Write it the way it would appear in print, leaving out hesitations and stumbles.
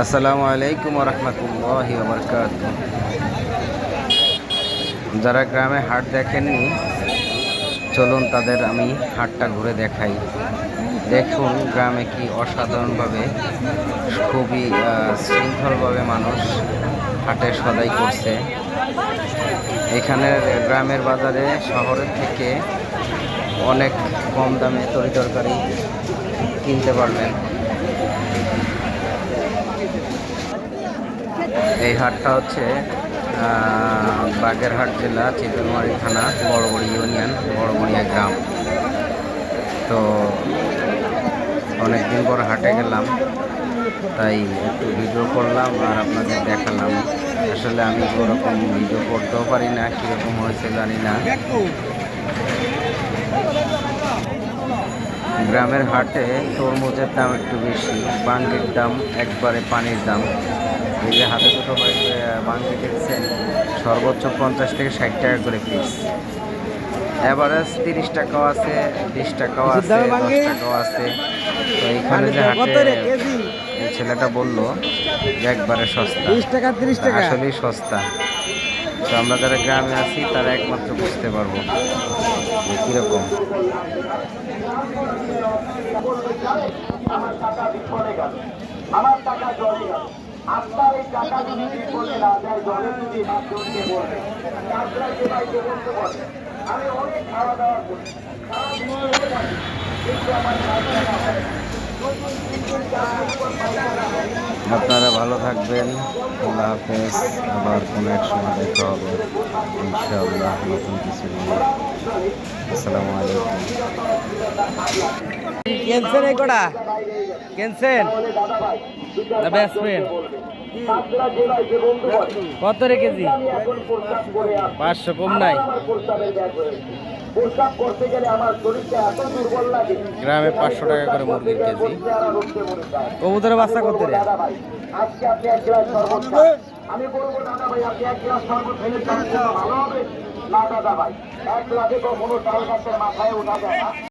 আসসালামু আলাইকুম রহমতুল্লাহি ওয়া বারাকাতুহু। যারা গ্রামে হাট দেখেননি, চলুন তাদের আমি হাটটা ঘুরে দেখাই। দেখুন গ্রামে কি অসাধারণভাবে, খুবই শৃঙ্খলভাবে মানুষ হাটে সদাই করছে। এখানের গ্রামের বাজারে শহরের থেকে অনেক কম দামে তরিতরকারি কিনতে পারবেন। এই হাটটা হচ্ছে বাগেরহাট জেলা, চিতলমারি থানা, বড়বড়ি ইউনিয়ন, বড়বড়িয়া গ্রাম। তো অনেক দিন পর হাটে গেলাম, তাই একটু ভিডিও করলাম আর আপনাদের দেখালাম। আসলে আমি ওরকম ভিডিও করতেও পারি না, কীরকম হয়েছে জানি না। গ্রামের হাটে তরমুজের দাম একটু বেশি, বাঙ্গির দাম একবারে পানির দাম। এই যে হাতে দুটো বাঙ্গি দেখছেন, সর্বোচ্চ 50 থেকে 60 টাকা করে পিস। এভারেজ 30 টাকাও আছে, 20 টাকাও আছে, 10 টাকাও আছে। তো এইখানে যে হাটে এই ছেলেটা বললো যে একবারে সস্তা, 20 টাকা 30 টাকা, আসলেই সস্তা। তো আমরা যারা গ্রামে আছি তারা একমাত্র বুঝতে পারবো যে কীরকম। আমার টাকা জলে গেল, আপনার এই টাকা যদি বিপদে না যায়, জলে যদি হাত জড়িয়ে বলবে আপনারা যে ভাই বলতে বলে আমি অনেক খাওয়া দাওয়া করি, কিন্তু আমার টাকা হয়। আপনারা ভালো থাকবেন, আল্লাহ হাফেজ। আবার কোনো এক সময় দেখা হবে ইনশাআল্লাহ নতুন কিছু নিয়ে। আসসালামু আলাইকুম। কেনছেন এই কটা কেনছেন না ব্যাটসম্যান কত রে কেজি? 500 কম নাই। গ্রামে 500 টাকা করে মুরগির কেজি। কবুতরের বাচ্চা কত রে? আমি বলবো দাদা ভাই, আপনি 1 গ্লাস শরবত খেলে ভালো হবে না দাদা ভাই। 1 গ্লাসে কখনো চাল গাছের মাথায় ওঠা যায় না।